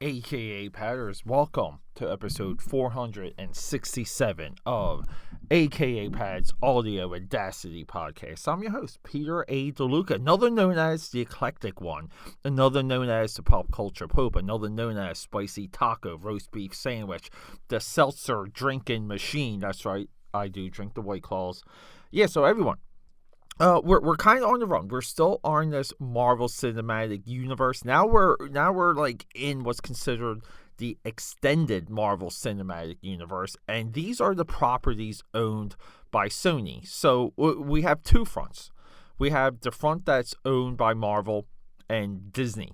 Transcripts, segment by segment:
aka Padders. Welcome to episode 467 of aka Pad's Audio Audacity Podcast. I'm your host, Peter A. DeLuca, another known as the Eclectic One, another known as the Pop Culture Pope, another known as Spicy Taco Roast Beef Sandwich, the Seltzer Drinking Machine. That's right, I do drink the White Claws. Yeah, so everyone, we're kind of on the run. We're still on this Marvel Cinematic Universe. Now we're like in what's considered the extended Marvel Cinematic Universe, and these are the properties owned by Sony. So we have two fronts. We have the front that's owned by Marvel and Disney,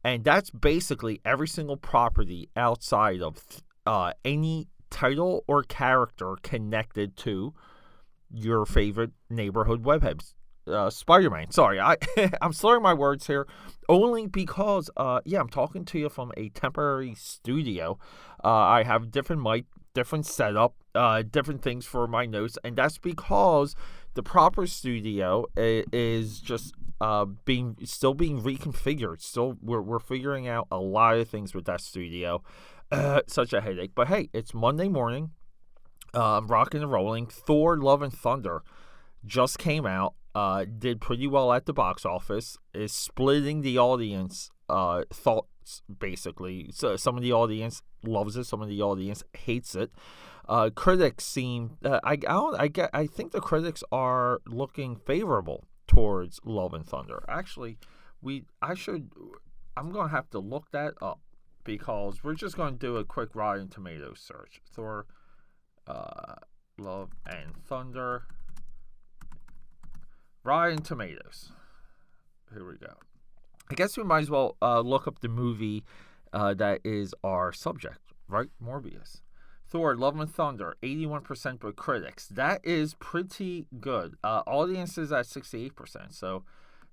and that's basically every single property outside of any title or character connected to your favorite neighborhood webhead, Spider-Man. Sorry, I'm slurring my words here, only because, I'm talking to you from a temporary studio. I have different mic, different setup, different things for my notes, and that's because the proper studio is just still being reconfigured. Still, we're figuring out a lot of things with that studio. Such a headache, but hey, it's Monday morning. Rocking and rolling. Thor: Love and Thunder just came out. Did pretty well at the box office. Is splitting the audience thoughts, basically. So some of the audience loves it. Some of the audience hates it. Critics seem. I think the critics are looking favorable towards Love and Thunder. Actually, I'm gonna have to look that up because we're just gonna do a quick Rotten Tomatoes search. Thor. Love and Thunder. Rotten Tomatoes. Here we go. I guess we might as well look up the movie that is our subject, right? Morbius. Thor: Love and Thunder, 81% by critics. That is pretty good. Audiences at 68%. So,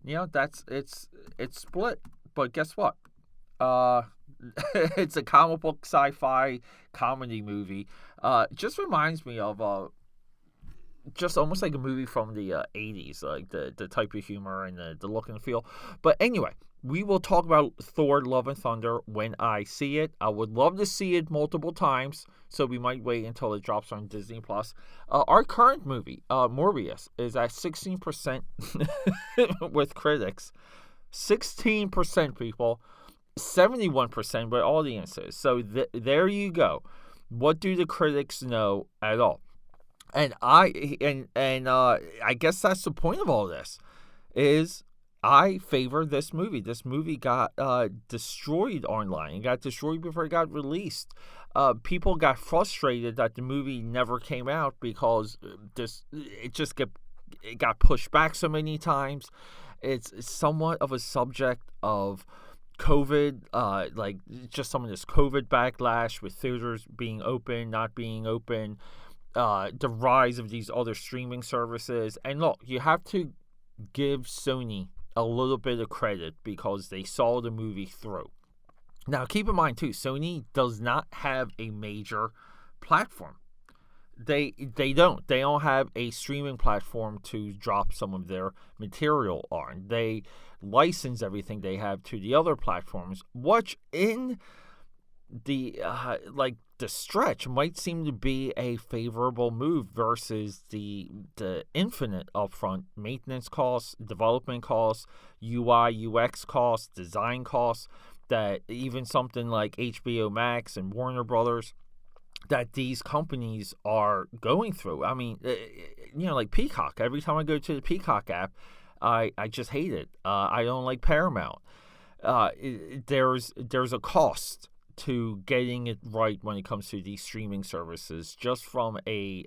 it's split. But guess what? It's a comic book sci-fi comedy movie. Just reminds me of just almost like a movie from the 80s, like the type of humor and the look and feel. But anyway, we will talk about Thor: Love and Thunder when I see it. I would love to see it multiple times, so we might wait until it drops on Disney+. Our current movie, Morbius, is at 16% with critics. 16%, people. 71% with audiences. So there you go. What do the critics know at all? And I guess that's the point of all this, is I favor this movie. This movie got destroyed online. It got destroyed before it got released. People got frustrated that the movie never came out because it got pushed back so many times. It's somewhat of a subject of COVID, like just some of this COVID backlash with theaters being open, not being open, the rise of these other streaming services. And look, you have to give Sony a little bit of credit because they saw the movie through. Now, keep in mind, too, Sony does not have a major platform. They don't. They don't have a streaming platform to drop some of their material on. They license everything they have to the other platforms, which in the stretch might seem to be a favorable move versus the infinite upfront maintenance costs, development costs, UI, UX costs, design costs that even something like HBO Max and Warner Brothers that these companies are going through. I mean, like Peacock. Every time I go to the Peacock app, I just hate it. I don't like Paramount. There's a cost to getting it right when it comes to these streaming services, just from a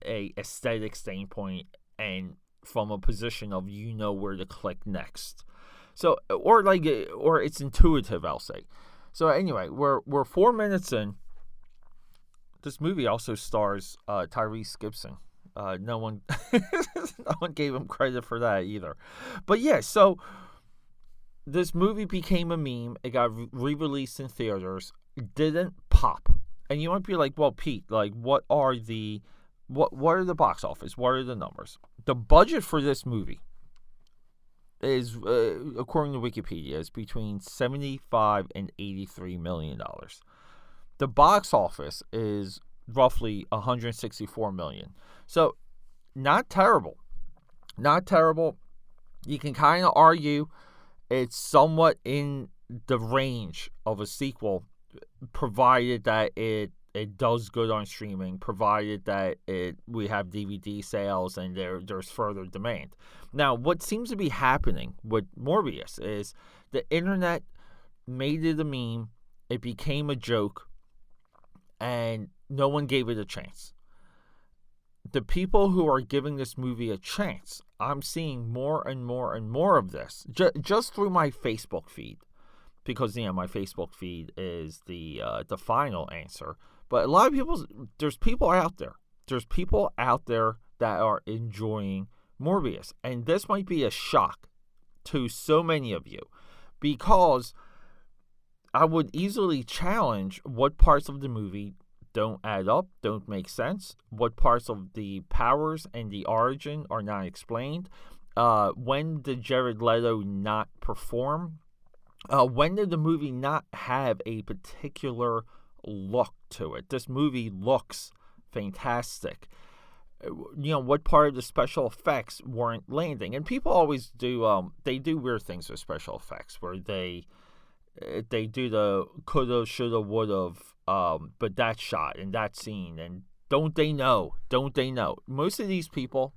aesthetic standpoint and from a position of where to click next. So or it's intuitive, I'll say. So anyway, we're 4 minutes in. This movie also stars Tyrese Gibson. No one gave him credit for that either. But yeah, so this movie became a meme. It got re-released in theaters. It didn't pop. And you might be like, well, Pete, like, what are the box office? What are the numbers? The budget for this movie is, according to Wikipedia, is between $75 and $83 million. The box office is roughly $164 million. So, not terrible. Not terrible. You can kind of argue it's somewhat in the range of a sequel, provided that it does good on streaming, provided that we have DVD sales and there's further demand. Now, what seems to be happening with Morbius is the internet made it a meme, it became a joke, and no one gave it a chance. The people who are giving this movie a chance, I'm seeing more and more and more of this just through my Facebook feed, because my Facebook feed is the final answer. But a lot of people, there's people out there that are enjoying Morbius, and this might be a shock to so many of you, because I would easily challenge what parts of the movie don't add up, don't make sense, what parts of the powers and the origin are not explained. When did Jared Leto not perform? When did the movie not have a particular look to it? This movie looks fantastic. What part of the special effects weren't landing? And people always do, they do weird things with special effects, where they do the coulda, shoulda, woulda, but that shot and that scene, and don't they know? Most of these people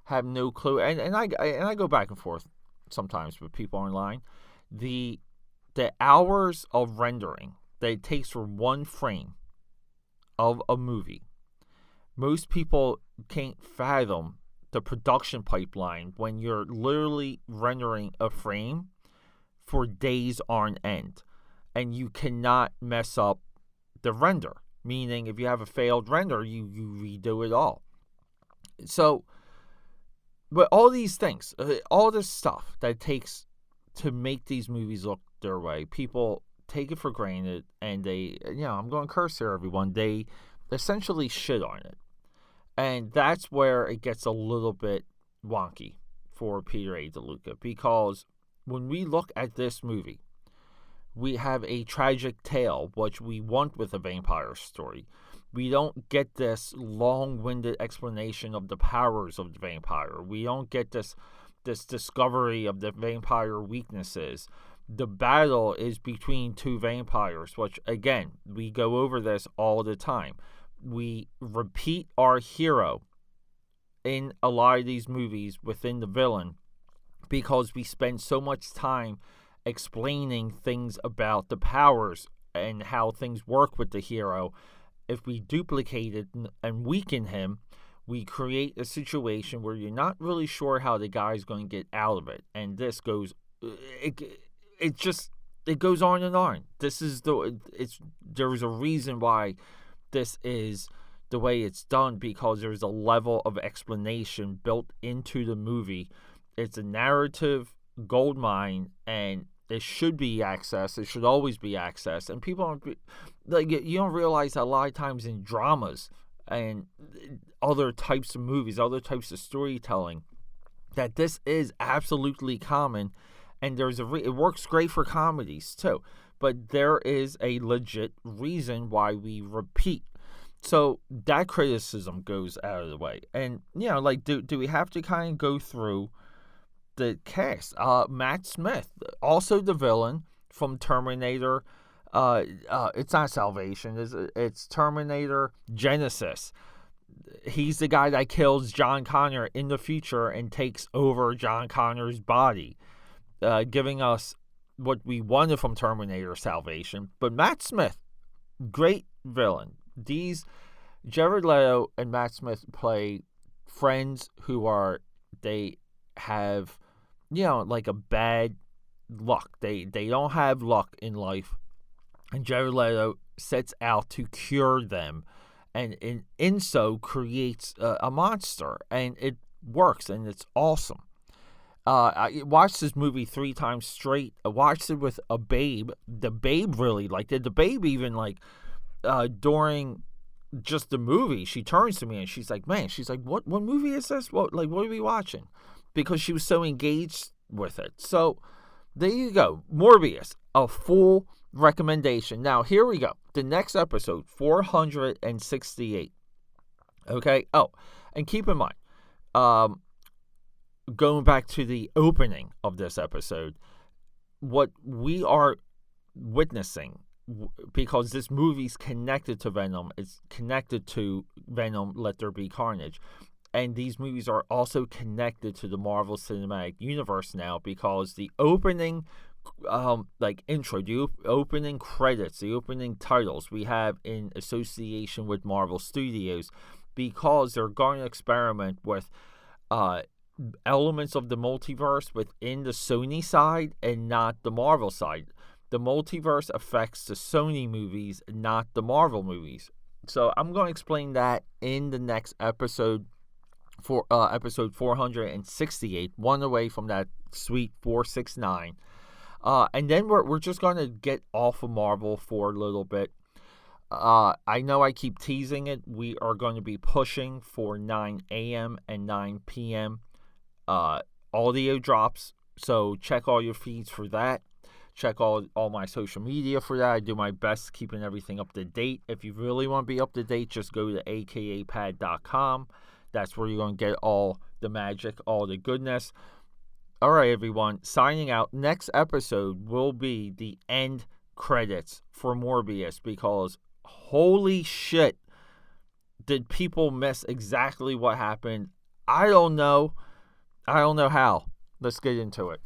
have no clue, and I go back and forth sometimes with people online. The hours of rendering that it takes for one frame of a movie, most people can't fathom the production pipeline when you're literally rendering a frame for days on end, and you cannot mess up the render. Meaning, if you have a failed render, you redo it all. So, but all these things, all this stuff that it takes to make these movies look their way, people take it for granted, and they, I'm going to curse here, everyone, they essentially shit on it. And that's where it gets a little bit wonky for Peter A. DeLuca, because when we look at this movie, we have a tragic tale, which we want with a vampire story. We don't get this long-winded explanation of the powers of the vampire. We don't get this discovery of the vampire weaknesses. The battle is between two vampires, which, again, we go over this all the time. We repeat our hero in a lot of these movies within the villain, because we spend so much time explaining things about the powers and how things work with the hero. If we duplicate it and weaken him, we create a situation where you're not really sure how the guy's going to get out of it. And this goes, it goes on and on. There's a reason why this is the way it's done, because there's a level of explanation built into the movie. It's a narrative goldmine, and it should be accessed. It should always be accessed. And people you don't realize that a lot of times in dramas and other types of movies, other types of storytelling, that this is absolutely common. And it works great for comedies too. But there is a legit reason why we repeat. So that criticism goes out of the way. And, do we have to kind of go through the cast? Matt Smith, also the villain from Terminator. It's not Salvation. It's Terminator Genesis. He's the guy that kills John Connor in the future and takes over John Connor's body, giving us what we wanted from Terminator Salvation. But Matt Smith, great villain. Jared Leto and Matt Smith play friends they have, like a bad luck. They don't have luck in life. And Jared Leto sets out to cure them. And in so creates a monster. And it works, and it's awesome. I watched this movie 3 times straight. I watched it with a babe. The babe really liked it. The babe even, during just the movie, she turns to me and she's like, "Man," she's like, what movie is this? What are we watching?" Because she was so engaged with it. So there you go. Morbius, a full recommendation. Now, here we go. The next episode, 468. Okay? Oh, and keep in mind, going back to the opening of this episode, what we are witnessing, because this movie's connected to Venom, it's connected to Venom, Let There Be Carnage. And these movies are also connected to the Marvel Cinematic Universe now, because the opening intro, the opening credits, the opening titles we have in association with Marvel Studios, because they're going to experiment with elements of the multiverse within the Sony side and not the Marvel side. The multiverse affects the Sony movies, not the Marvel movies. So I'm going to explain that in the next episode, for episode 468, one away from that sweet 469. And then we're just going to get off of Marvel for a little bit. I know I keep teasing it. We are going to be pushing for 9 a.m. and 9 p.m. Audio drops. So check all your feeds for that. Check all my social media for that. I do my best keeping everything up to date. If you really want to be up to date, just go to AKAPAD.com. That's where you're going to get all the magic, all the goodness. All right, everyone. Signing out. Next episode will be the end credits for Morbius, because holy shit, did people miss exactly what happened? I don't know how. Let's get into it.